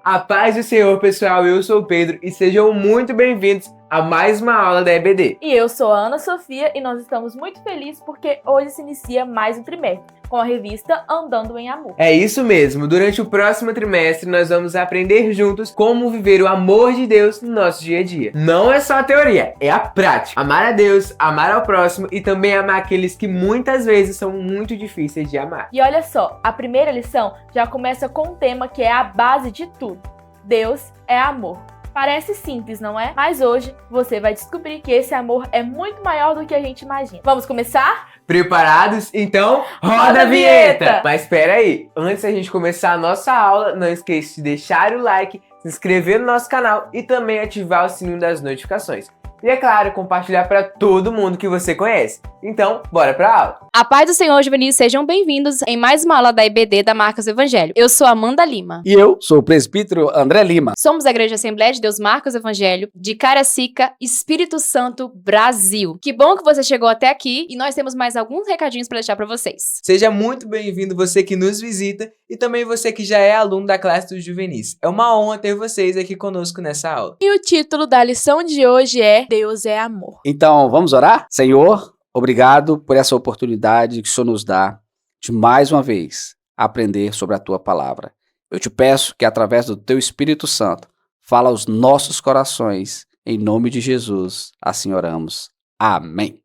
A paz do Senhor, pessoal, eu sou o Pedro e sejam muito bem-vindos a mais uma aula da EBD. E eu sou a Ana Sofia e nós estamos muito felizes porque hoje se inicia mais um trimestre com a revista Andando em Amor. É isso mesmo, durante o próximo trimestre nós vamos aprender juntos como viver o amor de Deus no nosso dia a dia. Não é só a teoria, é a prática. Amar a Deus, amar ao próximo e também amar aqueles que muitas vezes são muito difíceis de amar. E olha só, a primeira lição já começa com um tema que é a base de tudo. Deus é amor. Parece simples, não é? Mas hoje você vai descobrir que esse amor é muito maior do que a gente imagina. Vamos começar? Preparados? Então, roda a vinheta! Mas espera aí, antes da gente começar a nossa aula, não esqueça de deixar o like, se inscrever no nosso canal e também ativar o sininho das notificações. E é claro, compartilhar para todo mundo que você conhece. Então, bora pra aula! A paz do Senhor, juvenis, sejam bem-vindos em mais uma aula da EBD da Marcos Evangelho. Eu sou Amanda Lima. E eu sou o presbítero André Lima. Somos a Igreja Assembleia de Deus Marcos Evangelho de Caracica, Espírito Santo, Brasil. Que bom que você chegou até aqui e nós temos mais alguns recadinhos para deixar para vocês. Seja muito bem-vindo você que nos visita e também você que já é aluno da classe dos juvenis. É uma honra ter vocês aqui conosco nessa aula. E o título da lição de hoje é Deus é amor. Então, vamos orar? Senhor, obrigado por essa oportunidade que o Senhor nos dá de mais uma vez aprender sobre a Tua Palavra. Eu te peço que através do Teu Espírito Santo fala aos nossos corações. Em nome de Jesus, assim oramos. Amém.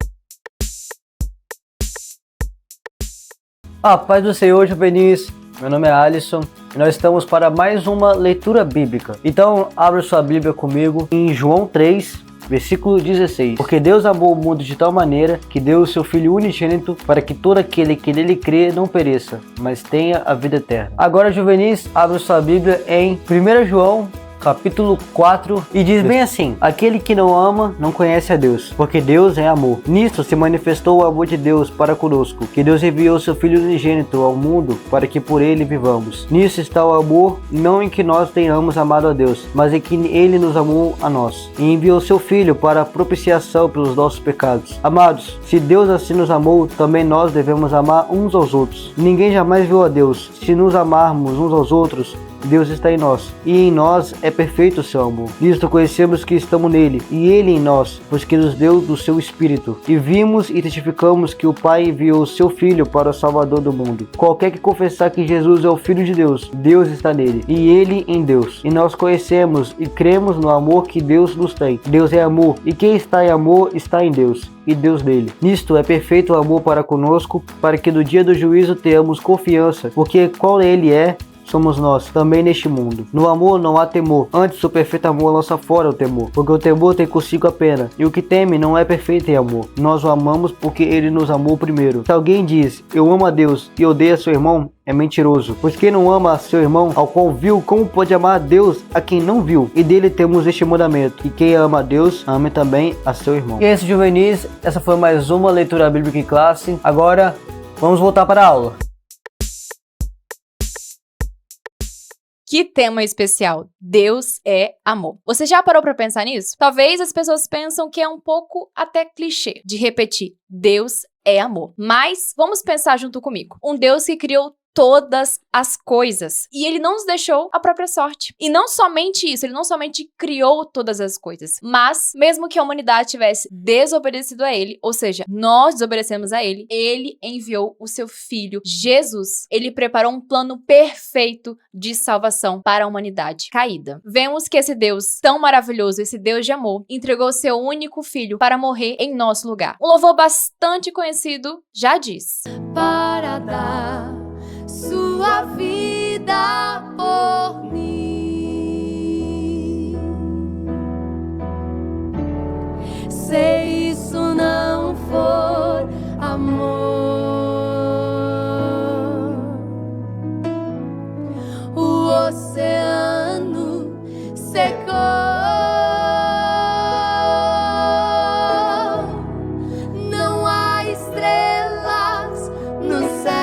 A paz do Senhor, juvenis. Meu nome é Alisson e nós estamos para mais uma leitura bíblica. Então, abra sua Bíblia comigo em João 3, versículo 16. Porque Deus amou o mundo de tal maneira que deu o seu Filho unigênito para que todo aquele que nele crê não pereça, mas tenha a vida eterna. Agora, juvenis, abra sua Bíblia em 1 João capítulo 4, e diz bem assim: aquele que não ama não conhece a Deus, porque Deus é amor. Nisto se manifestou o amor de Deus para conosco, que Deus enviou seu Filho unigênito ao mundo para que por ele vivamos. Nisso está o amor, não em que nós tenhamos amado a Deus, mas em que ele nos amou a nós, e enviou seu Filho para a propiciação pelos nossos pecados. Amados, se Deus assim nos amou, também nós devemos amar uns aos outros. Ninguém jamais viu a Deus. Se nos amarmos uns aos outros, Deus está em nós, e em nós é perfeito o seu amor. Nisto conhecemos que estamos nele, e ele em nós, pois que nos deu do seu Espírito. E vimos e testificamos que o Pai enviou o seu Filho para o Salvador do mundo. Qualquer que confessar que Jesus é o Filho de Deus, Deus está nele, e ele em Deus. E nós conhecemos e cremos no amor que Deus nos tem. Deus é amor, e quem está em amor está em Deus, e Deus nele. Nisto é perfeito o amor para conosco, para que no dia do juízo tenhamos confiança, porque qual ele é, somos nós, também neste mundo. No amor não há temor, antes o perfeito amor lança fora o temor, porque o temor tem consigo a pena, e o que teme não é perfeito em amor. Nós o amamos porque ele nos amou primeiro. Se alguém diz, eu amo a Deus, e odeia seu irmão, é mentiroso, pois quem não ama a seu irmão, ao qual viu, como pode amar a Deus a quem não viu? E dele temos este mandamento, que quem ama a Deus, ame também a seu irmão. E é isso, juvenis, essa foi mais uma leitura bíblica em classe. Agora, vamos voltar para a aula. Que tema especial! Deus é amor. Você já parou para pensar nisso? Talvez as pessoas pensam que é um pouco até clichê de repetir: Deus é amor. Mas vamos pensar junto comigo. Um Deus que criou todas as coisas. E ele não nos deixou a própria sorte. E não somente isso, ele não somente criou todas as coisas, mas mesmo que a humanidade tivesse desobedecido a ele, ou seja, nós desobedecemos a ele, ele enviou o seu Filho, Jesus. Ele preparou um plano perfeito de salvação para a humanidade caída. Vemos que esse Deus tão maravilhoso, esse Deus de amor, entregou seu único Filho para morrer em nosso lugar. Um louvor bastante conhecido já diz: para dar sua vida por mim. Se isso não for amor, o oceano secou, não há estrelas no céu.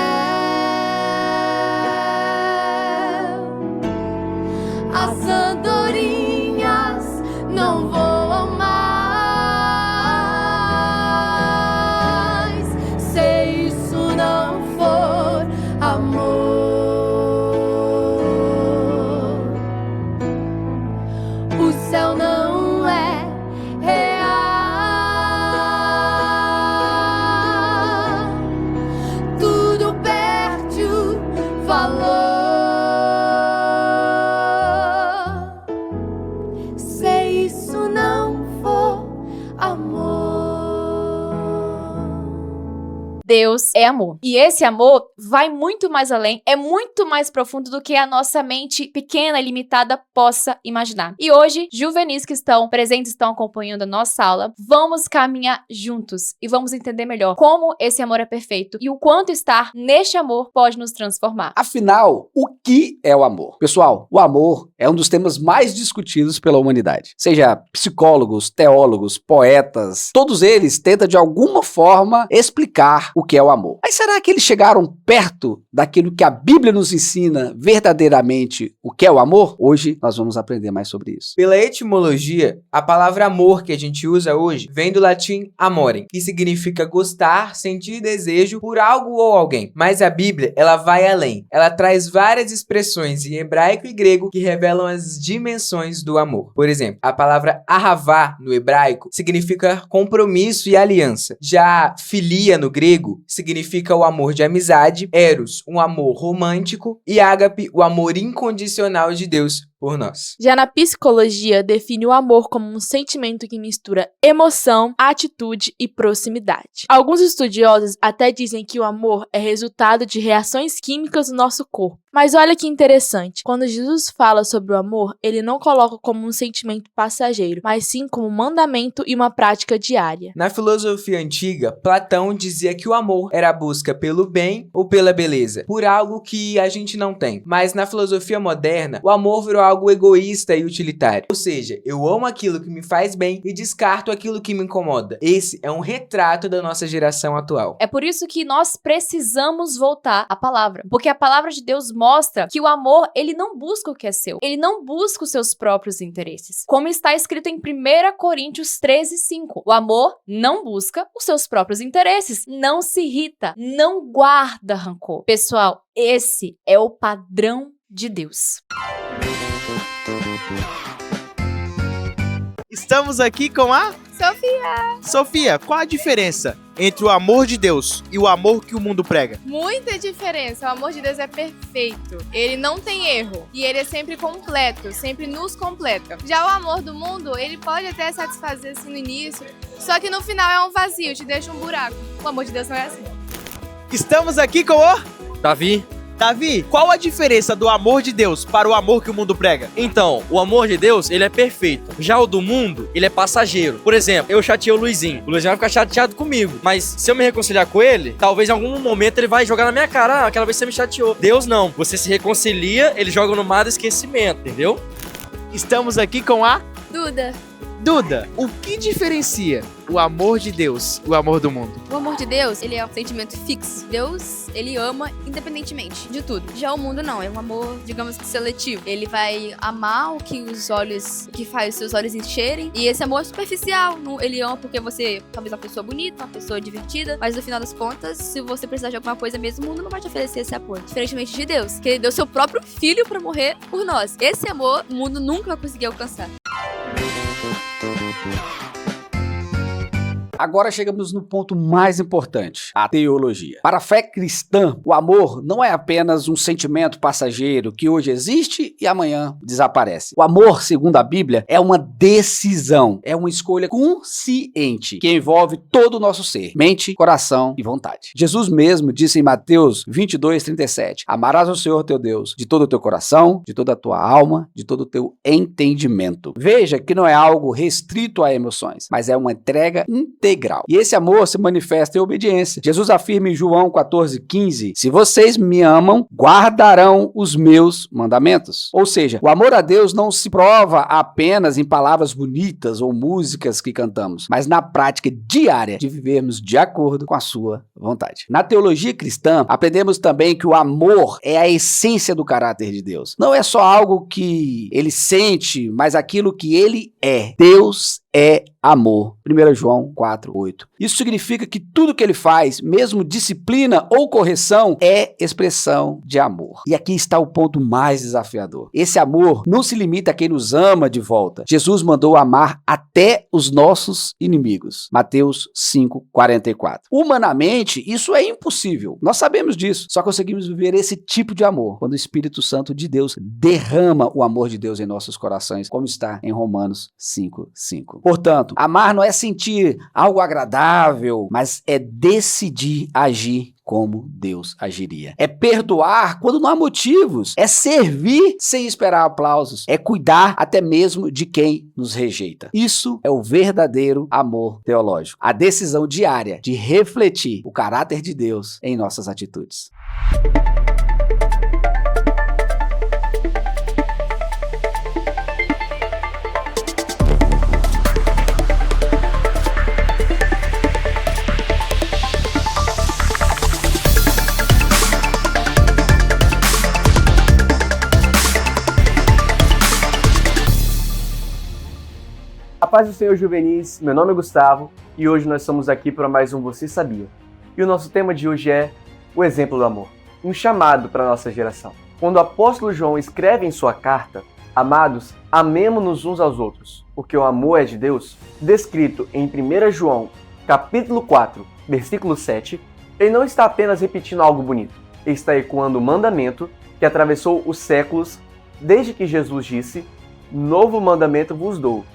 Deus é amor. E esse amor vai muito mais além, é muito mais profundo do que a nossa mente pequena e limitada possa imaginar. E hoje, juvenis que estão presentes, estão acompanhando a nossa aula, vamos caminhar juntos e vamos entender melhor como esse amor é perfeito e o quanto estar neste amor pode nos transformar. Afinal, o que é o amor? Pessoal, o amor é um dos temas mais discutidos pela humanidade. Seja psicólogos, teólogos, poetas, todos eles tentam de alguma forma explicar o que é o amor. Mas será que eles chegaram perto daquilo que a Bíblia nos ensina verdadeiramente o que é o amor? Hoje nós vamos aprender mais sobre isso. Pela etimologia, a palavra amor que a gente usa hoje vem do latim amorem, que significa gostar, sentir desejo por algo ou alguém. Mas a Bíblia, ela vai além. Ela traz várias expressões em hebraico e grego que revelam as dimensões do amor. Por exemplo, a palavra ahavá no hebraico significa compromisso e aliança. Já filia no grego significa o amor de amizade, eros, um amor romântico e ágape, o amor incondicional de Deus por nós. Já na psicologia, define o amor como um sentimento que mistura emoção, atitude e proximidade. Alguns estudiosos até dizem que o amor é resultado de reações químicas do nosso corpo. Mas olha que interessante, quando Jesus fala sobre o amor, ele não coloca como um sentimento passageiro, mas sim como um mandamento e uma prática diária. Na filosofia antiga, Platão dizia que o amor era a busca pelo bem ou pela beleza, por algo que a gente não tem. Mas na filosofia moderna, o amor virou algo egoísta e utilitário. Ou seja, eu amo aquilo que me faz bem e descarto aquilo que me incomoda. Esse é um retrato da nossa geração atual. É por isso que nós precisamos voltar à palavra, porque a palavra de Deus mostra que o amor, ele não busca o que é seu, ele não busca os seus próprios interesses. Como está escrito em 1 Coríntios 13:5, o amor não busca os seus próprios interesses, não se irrita, não guarda rancor. Pessoal, esse é o padrão de Deus. Estamos aqui com a Sofia! Sofia. Qual a diferença entre o amor de Deus e o amor que o mundo prega? Muita diferença. O amor de Deus é perfeito. Ele não tem erro. E ele é sempre completo, sempre nos completa. Já o amor do mundo, ele pode até satisfazer assim no início, só que no final é um vazio, te deixa um buraco. O amor de Deus não é assim. Estamos aqui com o Davi. Davi. Qual a diferença do amor de Deus para o amor que o mundo prega? Então, o amor de Deus, ele é perfeito. Já o do mundo, ele é passageiro. Por exemplo, eu chateei o Luizinho. O Luizinho vai ficar chateado comigo. Mas se eu me reconciliar com ele, talvez em algum momento ele vai jogar na minha cara. Ah, aquela vez você me chateou. Deus não. Você se reconcilia, ele joga no mar do esquecimento, entendeu? Estamos aqui com a Duda. Duda. O que diferencia o amor de Deus e o amor do mundo? O amor de Deus, ele é um sentimento fixo. Deus, ele ama independentemente de tudo. Já o mundo não, é um amor, digamos que seletivo. Ele vai amar o que faz os seus olhos encherem. E esse amor é superficial. Ele ama porque você, talvez uma pessoa bonita, uma pessoa divertida. Mas no final das contas, se você precisar de alguma coisa mesmo, o mundo não vai te oferecer esse apoio. Diferentemente de Deus, que ele deu seu próprio filho pra morrer por nós. Esse amor, o mundo nunca vai conseguir alcançar. Agora chegamos no ponto mais importante, a teologia. Para a fé cristã, o amor não é apenas um sentimento passageiro que hoje existe e amanhã desaparece. O amor, segundo a Bíblia, é uma decisão, é uma escolha consciente que envolve todo o nosso ser, mente, coração e vontade. Jesus mesmo disse em Mateus 22:37, amarás o Senhor teu Deus de todo o teu coração, de toda a tua alma, de todo o teu entendimento. Veja que não é algo restrito a emoções, mas é uma entrega integral. E esse amor se manifesta em obediência. Jesus afirma em João 14:15, se vocês me amam, guardarão os meus mandamentos. Ou seja, o amor a Deus não se prova apenas em palavras bonitas ou músicas que cantamos, mas na prática diária de vivermos de acordo com a sua vontade. Na teologia cristã, aprendemos também que o amor é a essência do caráter de Deus. Não é só algo que ele sente, mas aquilo que ele é. Deus é amor. 1 João 4:8. Isso significa que tudo que ele faz, mesmo disciplina ou correção, é expressão de amor. E aqui está o ponto mais desafiador. Esse amor não se limita a quem nos ama de volta. Jesus mandou amar até os nossos inimigos. Mateus 5:44. Humanamente, isso é impossível. Nós sabemos disso. Só conseguimos viver esse tipo de amor quando o Espírito Santo de Deus derrama o amor de Deus em nossos corações, como está em Romanos 5:5. Portanto, amar não é sentir algo agradável, mas é decidir agir como Deus agiria. É perdoar quando não há motivos. É servir sem esperar aplausos. É cuidar até mesmo de quem nos rejeita. Isso é o verdadeiro amor teológico. A decisão diária de refletir o caráter de Deus em nossas atitudes. A paz do Senhor Juvenis, meu nome é Gustavo e hoje nós estamos aqui para mais um Você Sabia? E o nosso tema de hoje é o exemplo do amor, um chamado para a nossa geração. Quando o apóstolo João escreve em sua carta, amados, amemo-nos uns aos outros, porque o amor é de Deus, descrito em 1 João, capítulo 4, versículo 7, ele não está apenas repetindo algo bonito, ele está ecoando o mandamento que atravessou os séculos desde que Jesus disse: novo mandamento vos dou,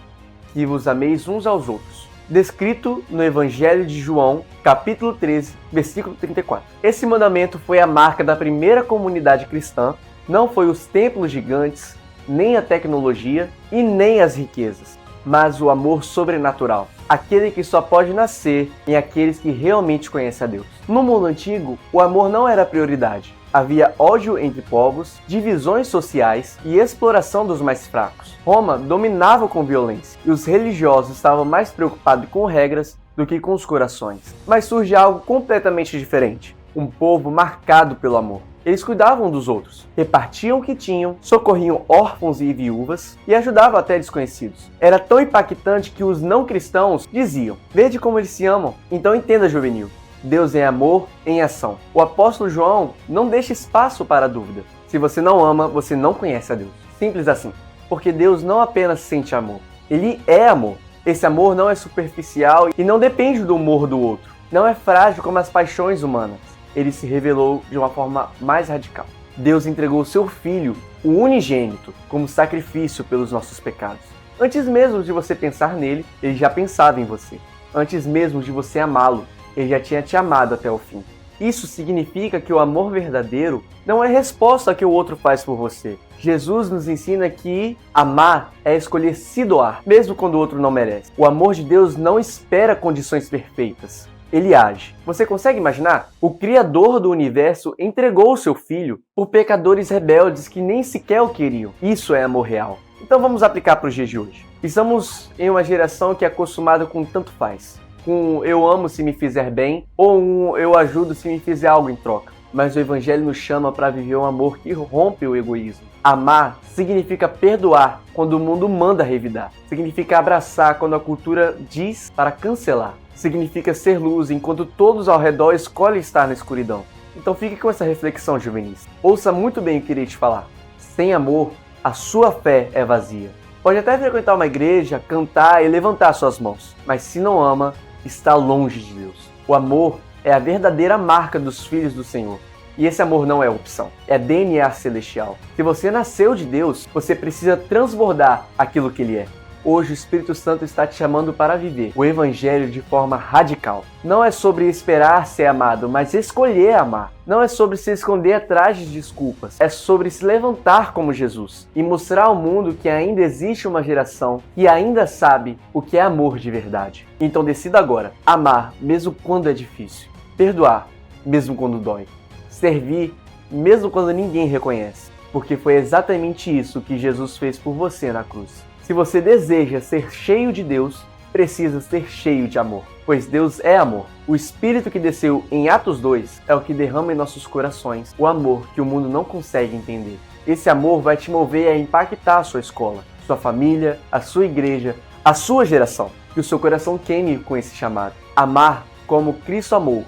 que vos ameis uns aos outros, descrito no Evangelho de João, capítulo 13, versículo 34. Esse mandamento foi a marca da primeira comunidade cristã, não foi os templos gigantes, nem a tecnologia e nem as riquezas, mas o amor sobrenatural, aquele que só pode nascer em aqueles que realmente conhecem a Deus. No mundo antigo, o amor não era prioridade. Havia ódio entre povos, divisões sociais e exploração dos mais fracos. Roma dominava com violência e os religiosos estavam mais preocupados com regras do que com os corações. Mas surge algo completamente diferente: um povo marcado pelo amor. Eles cuidavam dos outros, repartiam o que tinham, socorriam órfãos e viúvas e ajudavam até desconhecidos. Era tão impactante que os não cristãos diziam: vede como eles se amam. Então entenda, juvenil. Deus é amor em ação. O apóstolo João não deixa espaço para a dúvida. Se você não ama, você não conhece a Deus. Simples assim. Porque Deus não apenas sente amor, Ele é amor. Esse amor não é superficial e não depende do humor do outro. Não é frágil como as paixões humanas. Ele se revelou de uma forma mais radical. Deus entregou o seu Filho, o unigênito, como sacrifício pelos nossos pecados. Antes mesmo de você pensar nele, Ele já pensava em você. Antes mesmo de você amá-lo, Ele já tinha te amado até o fim. Isso significa que o amor verdadeiro não é resposta ao que o outro faz por você. Jesus nos ensina que amar é escolher se doar, mesmo quando o outro não merece. O amor de Deus não espera condições perfeitas. Ele age. Você consegue imaginar? O Criador do universo entregou o seu Filho por pecadores rebeldes que nem sequer o queriam. Isso é amor real. Então vamos aplicar para os dias de hoje. Estamos em uma geração que é acostumada com tanto faz. Com eu amo se me fizer bem, ou um eu ajudo se me fizer algo em troca. Mas o Evangelho nos chama para viver um amor que rompe o egoísmo. Amar significa perdoar quando o mundo manda revidar. Significa abraçar quando a cultura diz para cancelar. Significa ser luz enquanto todos ao redor escolhem estar na escuridão. Então fique com essa reflexão, juvenis. Ouça muito bem o que irei te falar. Sem amor, a sua fé é vazia. Pode até frequentar uma igreja, cantar e levantar suas mãos, mas se não ama, está longe de Deus. O amor é a verdadeira marca dos filhos do Senhor. E esse amor não é opção, é DNA celestial. Se você nasceu de Deus, você precisa transbordar aquilo que Ele é. Hoje o Espírito Santo está te chamando para viver o Evangelho de forma radical. Não é sobre esperar ser amado, mas escolher amar. Não é sobre se esconder atrás de desculpas. É sobre se levantar como Jesus e mostrar ao mundo que ainda existe uma geração que ainda sabe o que é amor de verdade. Então decida agora amar mesmo quando é difícil, perdoar mesmo quando dói, servir mesmo quando ninguém reconhece, porque foi exatamente isso que Jesus fez por você na cruz. Se você deseja ser cheio de Deus, precisa ser cheio de amor, pois Deus é amor. O Espírito que desceu em Atos 2 é o que derrama em nossos corações o amor que o mundo não consegue entender. Esse amor vai te mover a impactar a sua escola, sua família, a sua igreja, a sua geração. Que o seu coração queime com esse chamado. Amar como Cristo amou,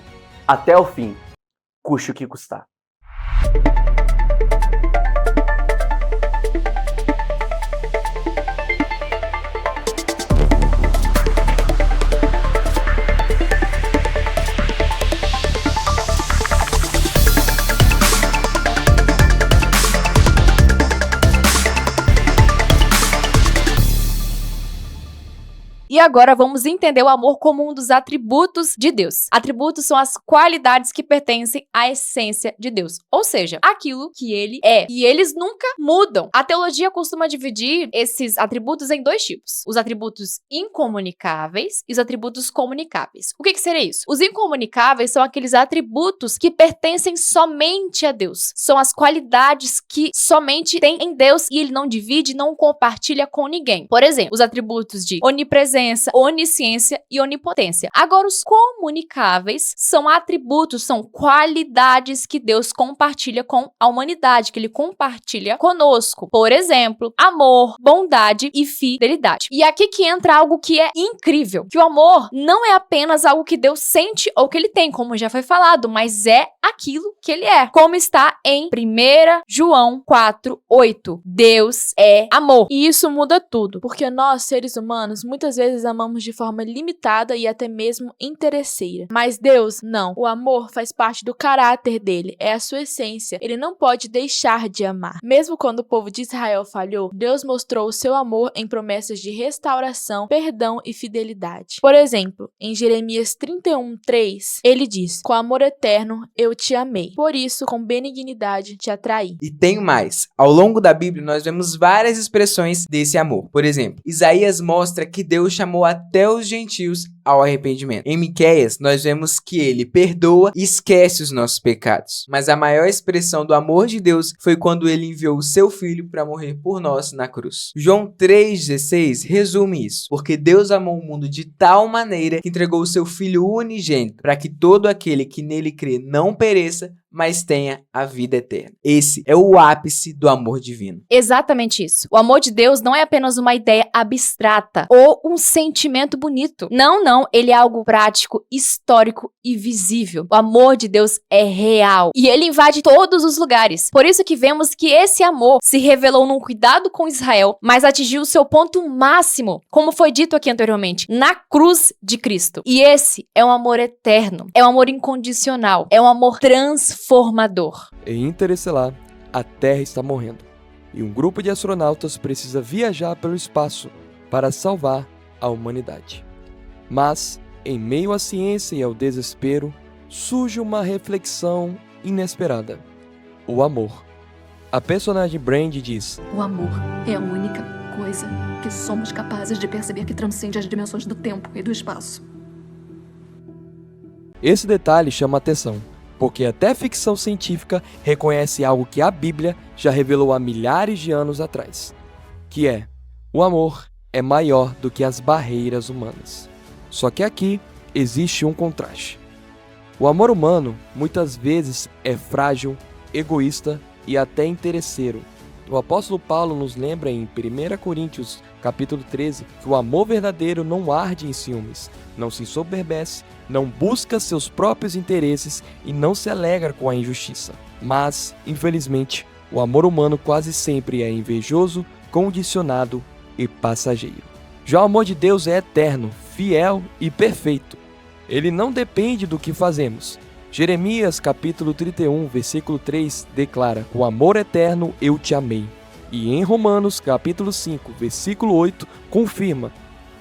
até o fim, custe o que custar. E agora vamos entender o amor como um dos atributos de Deus. Atributos são as qualidades que pertencem à essência de Deus, ou seja, aquilo que ele é. E eles nunca mudam. A teologia costuma dividir esses atributos em dois tipos: os atributos incomunicáveis e os atributos comunicáveis. O que seria isso? Os incomunicáveis são aqueles atributos que pertencem somente a Deus. São as qualidades que somente tem em Deus e ele não divide, não compartilha com ninguém. Por exemplo, os atributos de onipresença, onisciência e onipotência. Agora, os comunicáveis são atributos, são qualidades que Deus compartilha com a humanidade, que ele compartilha conosco. Por exemplo, amor, bondade e fidelidade. E aqui que entra algo que é incrível, que o amor não é apenas algo que Deus sente ou que ele tem, como já foi falado, mas é aquilo que ele é. Como está em 1 João 4:8. Deus é amor. E isso muda tudo, porque nós, seres humanos, muitas vezes amamos de forma limitada e até mesmo interesseira. Mas Deus, não. O amor faz parte do caráter dele, é a sua essência. Ele não pode deixar de amar. Mesmo quando o povo de Israel falhou, Deus mostrou o seu amor em promessas de restauração, perdão e fidelidade. Por exemplo, em Jeremias 31:3, ele diz: com amor eterno eu te amei, por isso com benignidade te atraí. E tem mais. Ao longo da Bíblia, nós vemos várias expressões desse amor. Por exemplo, Isaías mostra que Deus chamou até os gentios ao arrependimento. Em Miqueias, nós vemos que ele perdoa e esquece os nossos pecados. Mas a maior expressão do amor de Deus foi quando ele enviou o seu filho para morrer por nós na cruz. João 3,16 resume isso. Porque Deus amou o mundo de tal maneira que entregou o seu filho unigênito para que todo aquele que nele crê não pereça, mas tenha a vida eterna. Esse é o ápice do amor divino. Exatamente isso. O amor de Deus não é apenas uma ideia abstrata ou um sentimento bonito. Não, ele é algo prático, histórico e visível. O amor de Deus é real e ele invade todos os lugares. Por isso que vemos que esse amor se revelou num cuidado com Israel, mas atingiu o seu ponto máximo, como foi dito aqui anteriormente, na cruz de Cristo. E esse é um amor eterno, é um amor incondicional, é um amor transformador. Em Interestelar, a Terra está morrendo e um grupo de astronautas precisa viajar pelo espaço para salvar a humanidade. Mas, em meio à ciência e ao desespero, surge uma reflexão inesperada: o amor. A personagem Brand diz: o amor é a única coisa que somos capazes de perceber que transcende as dimensões do tempo e do espaço. Esse detalhe chama atenção, porque até ficção científica reconhece algo que a Bíblia já revelou há milhares de anos atrás, que é: o amor é maior do que as barreiras humanas. Só que aqui existe um contraste. O amor humano muitas vezes é frágil, egoísta e até interesseiro. O apóstolo Paulo nos lembra em 1 Coríntios capítulo 13 que o amor verdadeiro não arde em ciúmes, não se ensoberbece, não busca seus próprios interesses e não se alegra com a injustiça. Mas, infelizmente, o amor humano quase sempre é invejoso, condicionado e passageiro. Já o amor de Deus é eterno, fiel e perfeito. Ele não depende do que fazemos. Jeremias capítulo 31, versículo 3 declara: com amor eterno eu te amei. E em Romanos capítulo 5, versículo 8 confirma: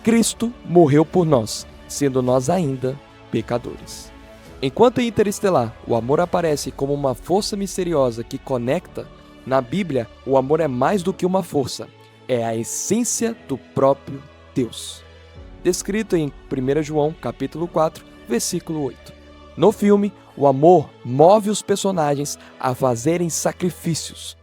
Cristo morreu por nós, sendo nós ainda pecadores. Enquanto em Interestelar o amor aparece como uma força misteriosa que conecta, na Bíblia o amor é mais do que uma força, é a essência do próprio Deus. Descrito em 1 João capítulo 4, versículo 8. No filme, o amor move os personagens a fazerem sacrifícios.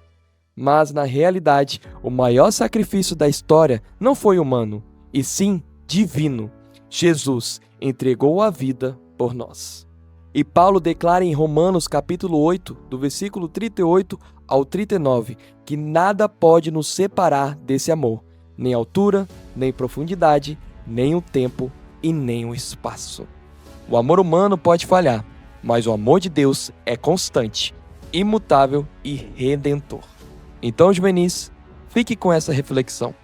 Mas na realidade, o maior sacrifício da história não foi humano, e sim divino. Jesus entregou a vida por nós. E Paulo declara em Romanos capítulo 8, do versículo 38 ao 39, que nada pode nos separar desse amor, nem altura, nem profundidade, nem o tempo e nem o espaço. O amor humano pode falhar, mas o amor de Deus é constante, imutável e redentor. Então, juvenis, fique com essa reflexão.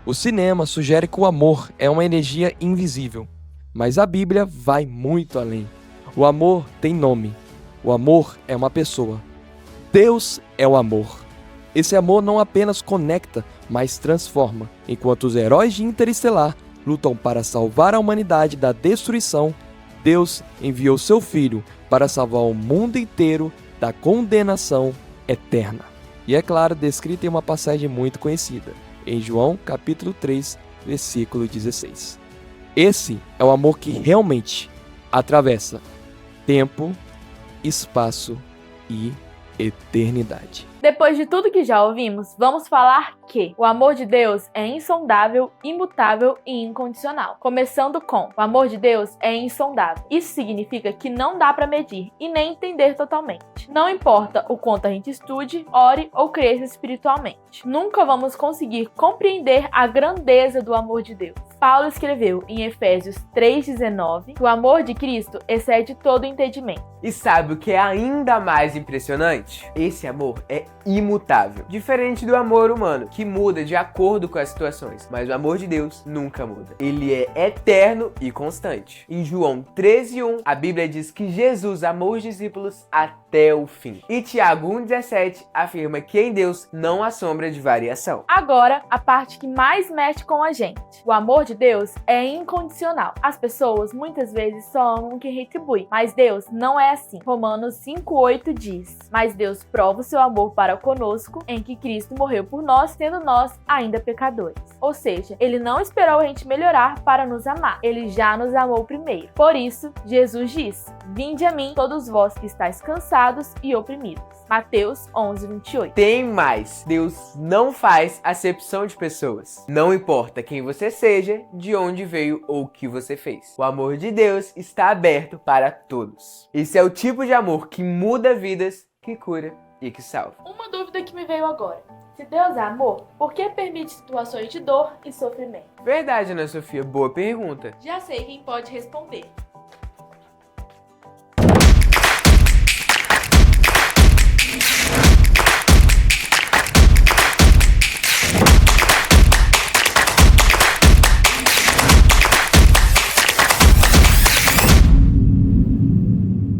O cinema sugere que o amor é uma energia invisível, mas a Bíblia vai muito além. O amor tem nome. O amor é uma pessoa. Deus é o amor. Esse amor não apenas conecta, mas transforma, enquanto os heróis de Interestelar lutam para salvar a humanidade da destruição, Deus enviou seu Filho para salvar o mundo inteiro da condenação eterna. E é claro, descrita em uma passagem muito conhecida, em João capítulo 3, versículo 16. Esse é o amor que realmente atravessa tempo, espaço e eternidade. Depois de tudo que já ouvimos, vamos falar que o amor de Deus é insondável, imutável e incondicional. Começando com: o amor de Deus é insondável. Isso significa que não dá para medir e nem entender totalmente. Não importa o quanto a gente estude, ore ou cresça espiritualmente, nunca vamos conseguir compreender a grandeza do amor de Deus. Paulo escreveu em Efésios 3,19 que o amor de Cristo excede todo entendimento. E sabe o que é ainda mais impressionante? Esse amor é imutável. Diferente do amor humano, que muda de acordo com as situações. Mas o amor de Deus nunca muda. Ele é eterno e constante. Em João 13:1, a Bíblia diz que Jesus amou os discípulos até o fim. E Tiago 1,17 afirma que em Deus não há sombra de variação. Agora, a parte que mais mexe com a gente. O amor de Deus é incondicional. As pessoas muitas vezes só amam quem retribui, mas Deus não é assim. Romanos 5,8 diz: mas Deus prova o seu amor para conosco em que Cristo morreu por nós, tendo nós ainda pecadores. Ou seja, ele não esperou a gente melhorar para nos amar. Ele já nos amou primeiro. Por isso, Jesus diz: vinde a mim, todos vós que estáis cansados e oprimidos. Mateus 11:28. Tem mais. Deus não faz acepção de pessoas. Não importa quem você seja, de onde veio ou o que você fez. O amor de Deus está aberto para todos. Esse é o tipo de amor que muda vidas, que cura e que salva. Uma dúvida que me veio agora. Se Deus é amor, por que permite situações de dor e sofrimento? Verdade, Ana Sofia. Boa pergunta. Já sei quem pode responder.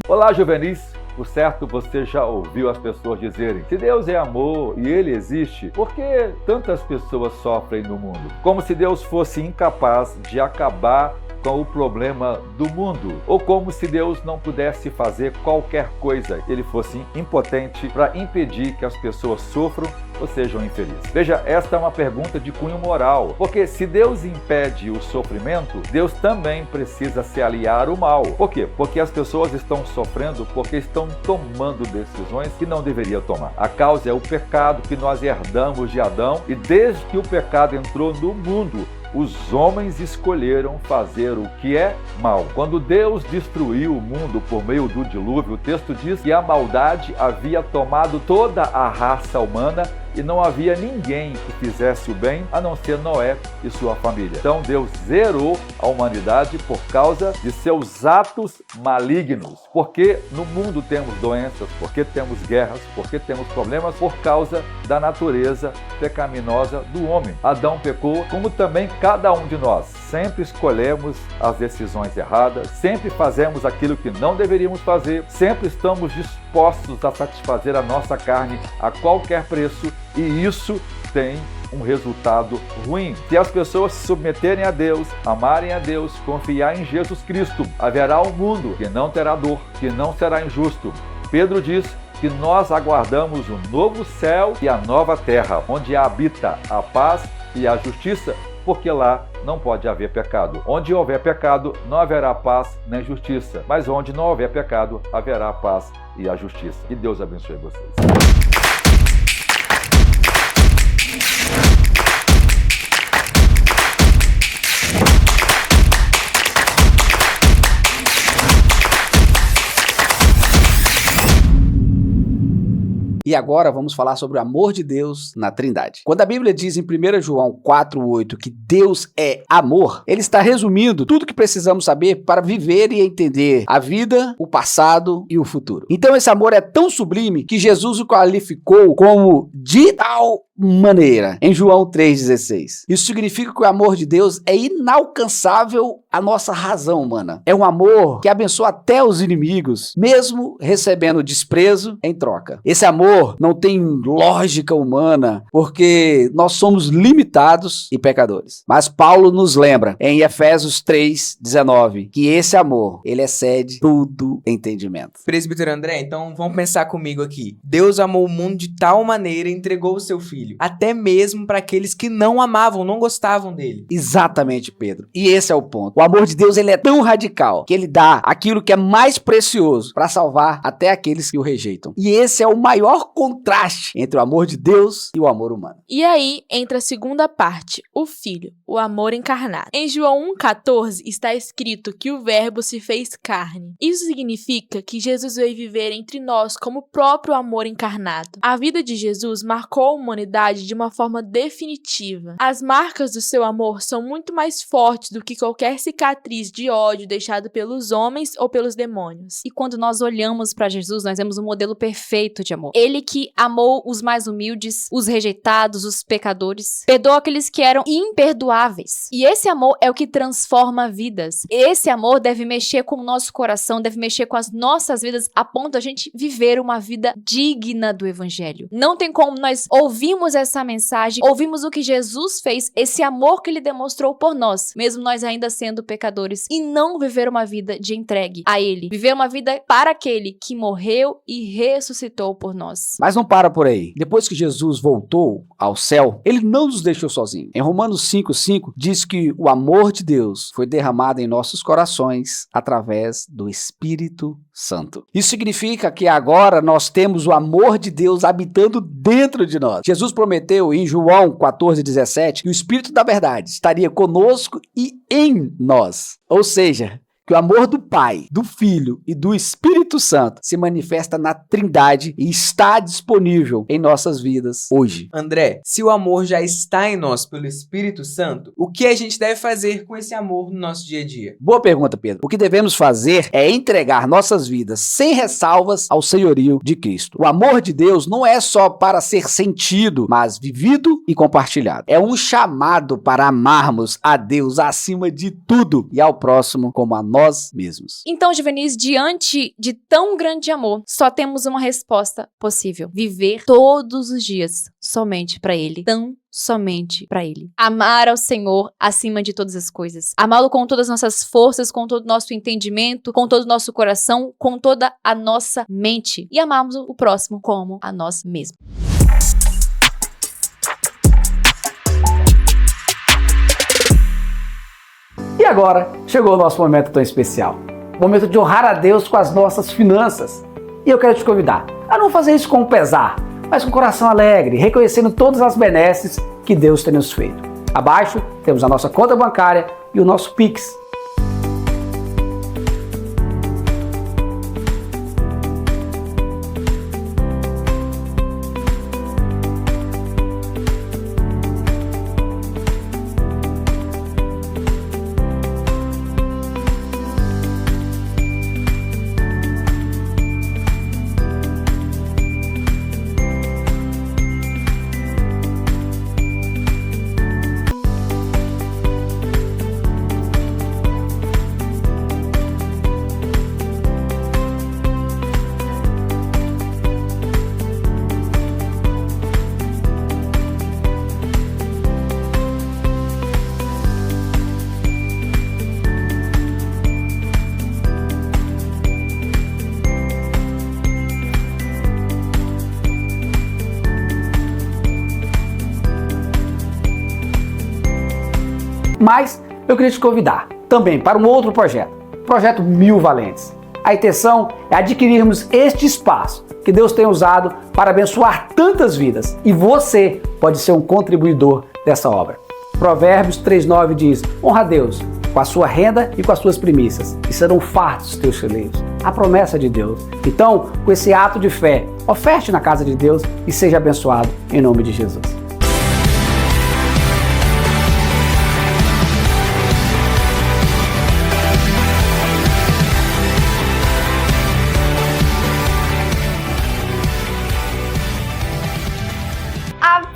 Olá, juvenis! Por certo, você já ouviu as pessoas dizerem: se Deus é amor e Ele existe, por que tantas pessoas sofrem no mundo? Como se Deus fosse incapaz de acabar com o problema do mundo, ou como se Deus não pudesse fazer qualquer coisa, Ele fosse impotente para impedir que as pessoas sofram ou sejam infelizes. Veja, esta é uma pergunta de cunho moral, porque se Deus impede o sofrimento, Deus também precisa se aliar ao mal. Por quê? Porque as pessoas estão sofrendo porque estão tomando decisões que não deveriam tomar. A causa é o pecado que nós herdamos de Adão, e desde que o pecado entrou no mundo, os homens escolheram fazer o que é mal. Quando Deus destruiu o mundo por meio do dilúvio, o texto diz que a maldade havia tomado toda a raça humana e não havia ninguém que fizesse o bem a não ser Noé e sua família. Então Deus zerou a humanidade por causa de seus atos malignos. Porque no mundo temos doenças, porque temos guerras, porque temos problemas por causa da natureza pecaminosa do homem. Adão pecou, como também cada um de nós. Sempre escolhemos as decisões erradas, sempre fazemos aquilo que não deveríamos fazer, sempre estamos dispostos a satisfazer a nossa carne a qualquer preço, e isso tem um resultado ruim. Se as pessoas se submeterem a Deus, amarem a Deus, confiar em Jesus Cristo, haverá um mundo que não terá dor, que não será injusto. Pedro diz que nós aguardamos o novo céu e a nova terra, onde habita a paz e a justiça, porque lá não pode haver pecado. Onde houver pecado, não haverá paz nem justiça, mas onde não houver pecado, haverá paz e a justiça. Que Deus abençoe vocês. E agora vamos falar sobre o amor de Deus na Trindade. Quando a Bíblia diz em 1 João 4,8 que Deus é amor, ele está resumindo tudo que precisamos saber para viver e entender a vida, o passado e o futuro. Então esse amor é tão sublime que Jesus o qualificou como de tal maneira em João 3,16. Isso significa que o amor de Deus é inalcançável à nossa razão humana. É um amor que abençoa até os inimigos, mesmo recebendo desprezo em troca. Esse amor não tem lógica humana, porque nós somos limitados e pecadores. Mas Paulo nos lembra em Efésios 3,19 que esse amor, ele excede todo entendimento. Presbítero André, então vamos pensar comigo aqui. Deus amou o mundo de tal maneira e entregou o seu filho, até mesmo para aqueles que não amavam, não gostavam dele. Exatamente, Pedro. E esse é o ponto. O amor de Deus, ele é tão radical que ele dá aquilo que é mais precioso para salvar até aqueles que o rejeitam. E esse é o maior contraste entre o amor de Deus e o amor humano. E aí entra a segunda parte, o Filho, o amor encarnado. Em João 1,14 está escrito que o Verbo se fez carne. Isso significa que Jesus veio viver entre nós como o próprio amor encarnado. A vida de Jesus marcou a humanidade de uma forma definitiva. As marcas do seu amor são muito mais fortes do que qualquer cicatriz de ódio deixada pelos homens ou pelos demônios. E quando nós olhamos para Jesus, nós vemos um modelo perfeito de amor. Ele que amou os mais humildes, os rejeitados, os pecadores, perdoou aqueles que eram imperdoáveis. E esse amor é o que transforma vidas. Esse amor deve mexer com o nosso coração, deve mexer com as nossas vidas, a ponto de a gente viver uma vida digna do Evangelho. Não tem como nós ouvirmos essa mensagem, ouvimos o que Jesus fez, esse amor que ele demonstrou por nós, mesmo nós ainda sendo pecadores, e não viver uma vida de entregue a ele. Viver uma vida para aquele que morreu e ressuscitou por nós. Mas não para por aí. Depois que Jesus voltou ao céu, ele não nos deixou sozinhos. Em Romanos 5,5 diz que o amor de Deus foi derramado em nossos corações através do Espírito Santo. Isso significa que agora nós temos o amor de Deus habitando dentro de nós. Jesus prometeu em João 14,17 que o Espírito da verdade estaria conosco e em nós. Ou seja, que o amor do Pai, do Filho e do Espírito Santo se manifesta na Trindade e está disponível em nossas vidas hoje. André, se o amor já está em nós pelo Espírito Santo, o que a gente deve fazer com esse amor no nosso dia a dia? Boa pergunta, Pedro. O que devemos fazer é entregar nossas vidas sem ressalvas ao senhorio de Cristo. O amor de Deus não é só para ser sentido, mas vivido e compartilhado. É um chamado para amarmos a Deus acima de tudo e ao próximo como a nós mesmos. Então, Juvenis, diante de tão grande amor, só temos uma resposta possível: viver todos os dias somente para Ele, tão somente para Ele. Amar ao Senhor acima de todas as coisas. Amá-lo com todas as nossas forças, com todo o nosso entendimento, com todo o nosso coração, com toda a nossa mente. E amarmos o próximo como a nós mesmos. E agora, chegou o nosso momento tão especial. Momento de honrar a Deus com as nossas finanças. E eu quero te convidar a não fazer isso com pesar, mas com coração alegre, reconhecendo todas as benesses que Deus tem nos feito. Abaixo temos a nossa conta bancária e o nosso Pix. Mas eu queria te convidar também para um outro projeto, o Projeto 1000 Valentes. A intenção é adquirirmos este espaço que Deus tem usado para abençoar tantas vidas e você pode ser um contribuidor dessa obra. Provérbios 3,9 diz: honra a Deus com a sua renda e com as suas primícias, e serão fartos os teus celeiros. A promessa de Deus. Então, com esse ato de fé, oferte na casa de Deus e seja abençoado em nome de Jesus.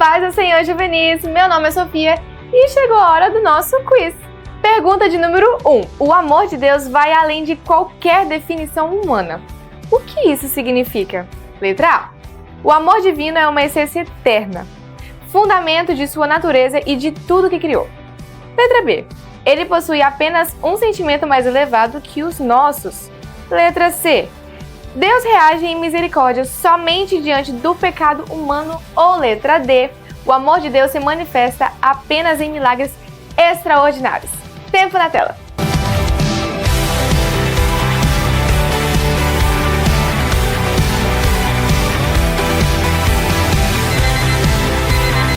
paz do Senhor juvenis, meu nome é Sofia e chegou a hora do nosso quiz. Pergunta de número 1. O amor de Deus vai além de qualquer definição humana. O que isso significa? Letra A. O amor divino é uma essência eterna, fundamento de sua natureza e de tudo que criou. Letra B. Ele possui apenas um sentimento mais elevado que os nossos. Letra C. Deus reage em misericórdia somente diante do pecado humano. Ou letra D. O amor de Deus se manifesta apenas em milagres extraordinários. Tempo na tela.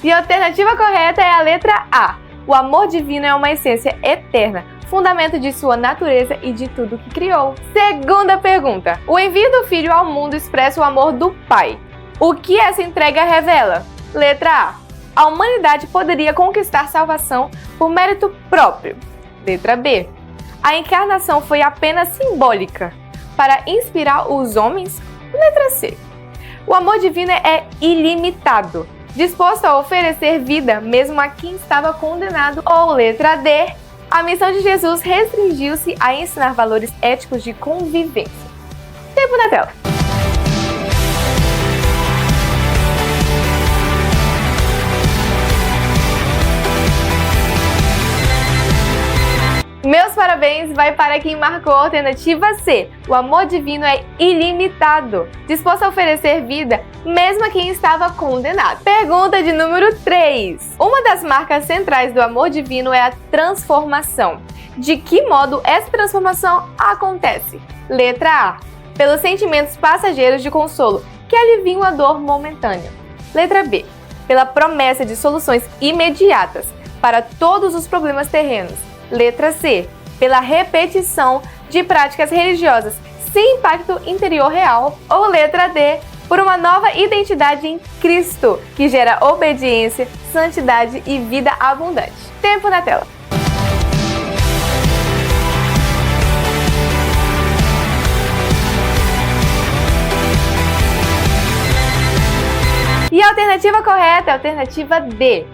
E a alternativa correta é a letra A. O amor divino é uma essência eterna, fundamento de sua natureza e de tudo que criou. Segunda pergunta. O envio do Filho ao mundo expressa o amor do Pai. O que essa entrega revela? Letra A. A humanidade poderia conquistar salvação por mérito próprio. Letra B. A encarnação foi apenas simbólica para inspirar os homens. Letra C. O amor divino é ilimitado, disposto a oferecer vida mesmo a quem estava condenado. Ou letra D. A missão de Jesus restringiu-se a ensinar valores éticos de convivência. Tempo na tela. Meus parabéns vai para quem marcou a alternativa C. O amor divino é ilimitado, disposto a oferecer vida mesmo a quem estava condenado. Pergunta de número 3. Uma das marcas centrais do amor divino é a transformação. De que modo essa transformação acontece? Letra A. Pelos sentimentos passageiros de consolo, que aliviam a dor momentânea. Letra B. Pela promessa de soluções imediatas para todos os problemas terrenos. Letra C. Pela repetição de práticas religiosas sem impacto interior real. Ou letra D. Por uma nova identidade em Cristo, que gera obediência, santidade e vida abundante. Tempo na tela. E a alternativa correta é a alternativa D.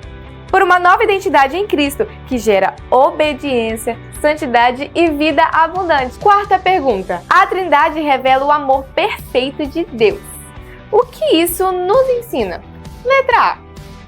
Por uma nova identidade em Cristo, que gera obediência, santidade e vida abundante. Quarta pergunta. A Trindade revela o amor perfeito de Deus. O que isso nos ensina? Letra A.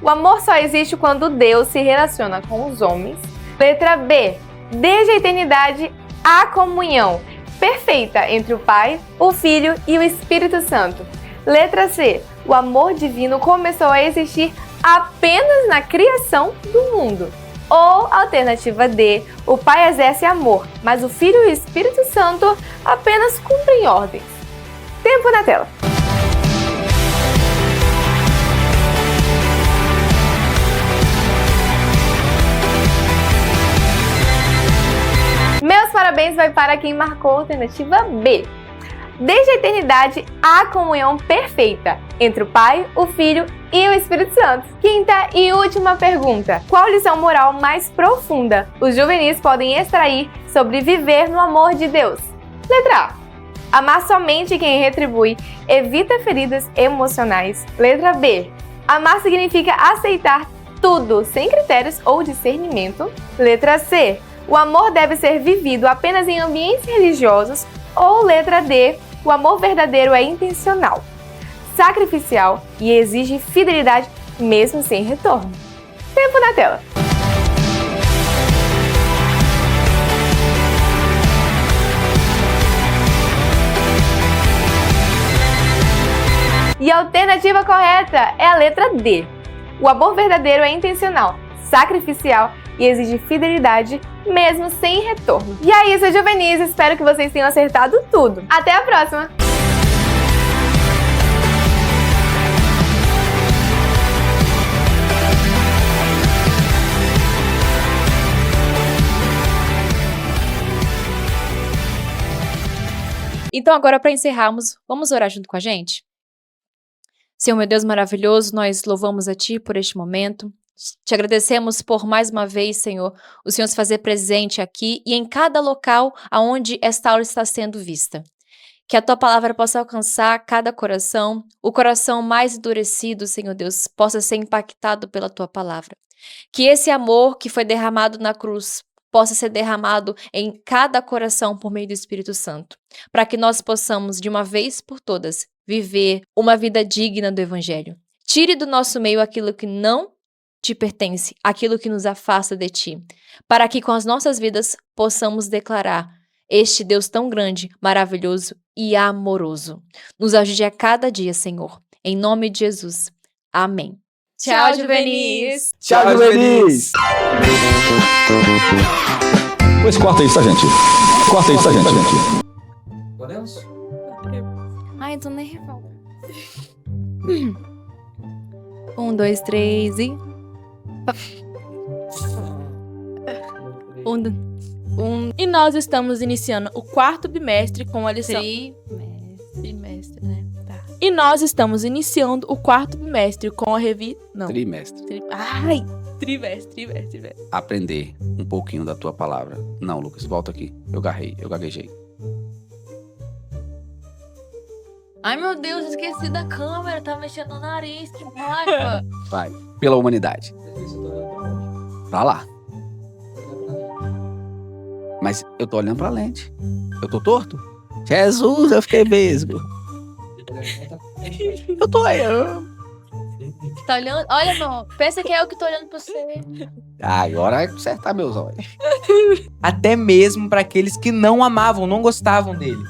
O amor só existe quando Deus se relaciona com os homens. Letra B. Desde a eternidade, há comunhão perfeita entre o Pai, o Filho e o Espírito Santo. Letra C. O amor divino começou a existir apenas na criação do mundo. Ou alternativa D, o Pai exerce amor, mas o Filho e o Espírito Santo apenas cumprem ordens. Tempo na tela. Meus parabéns vai para quem marcou a alternativa B. Desde a eternidade, há comunhão perfeita entre o Pai, o Filho e o Espírito Santo. Quinta e última pergunta. Qual lição moral mais profunda os juvenis podem extrair sobre viver no amor de Deus? Letra A. Amar somente quem retribui evita feridas emocionais. Letra B. Amar significa aceitar tudo sem critérios ou discernimento. Letra C. O amor deve ser vivido apenas em ambientes religiosos. Ou letra D. O amor verdadeiro é intencional, sacrificial e exige fidelidade mesmo sem retorno. Tempo na tela. E a alternativa correta é a letra D. O amor verdadeiro é intencional, sacrificial e exige fidelidade mesmo sem retorno. E é isso, juvenis. Espero que vocês tenham acertado tudo. Até a próxima! Então agora, para encerrarmos, vamos orar junto com a gente? Senhor, meu Deus maravilhoso, nós louvamos a Ti por este momento. Te agradecemos por mais uma vez, Senhor, o Senhor se fazer presente aqui e em cada local aonde esta aula está sendo vista. Que a tua palavra possa alcançar cada coração, o coração mais endurecido, Senhor Deus, possa ser impactado pela tua palavra. Que esse amor que foi derramado na cruz possa ser derramado em cada coração por meio do Espírito Santo, para que nós possamos, de uma vez por todas, viver uma vida digna do Evangelho. Tire do nosso meio aquilo que não te pertence, aquilo que nos afasta de ti, para que com as nossas vidas possamos declarar este Deus tão grande, maravilhoso e amoroso. Nos ajude a cada dia, Senhor. Em nome de Jesus. Amém. Tchau, Juvenis! Tchau, Juvenis! Pois corta isso, tá, gente? Corta isso, tá, gente? Podemos? Ai, eu tô nervosa. 1, 2, 3 e... E nós estamos iniciando o 4º bimestre com a lição... Trimestre, né? Tá. E nós estamos iniciando o 4º bimestre com a Não. Trimestre. Ai, trimestre. Aprender um pouquinho da tua palavra. Não, Lucas, volta aqui. Eu gaguejei. Ai, meu Deus, esqueci da câmera. Tá mexendo no nariz, que raiva. Vai. Pela humanidade. Pra lá. Mas eu tô olhando pra lente. Eu tô torto? Jesus, eu fiquei mesmo. Eu tô olhando. Tá olhando? Olha, não. Pensa que é eu que tô olhando pra você. Ah, agora é consertar meus olhos. Até mesmo para aqueles que não amavam, não gostavam dele.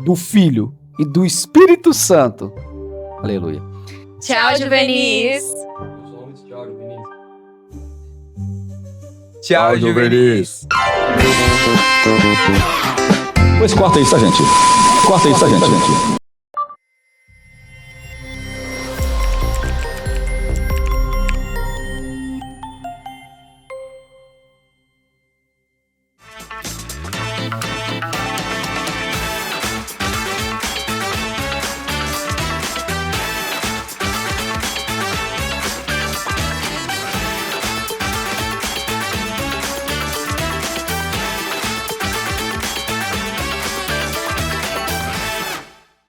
Do Filho e do Espírito Santo. Aleluia. Tchau, Juvenis! Tchau, Juvenis! Pois corta isso, tá, gente? Corta isso, tá, gente?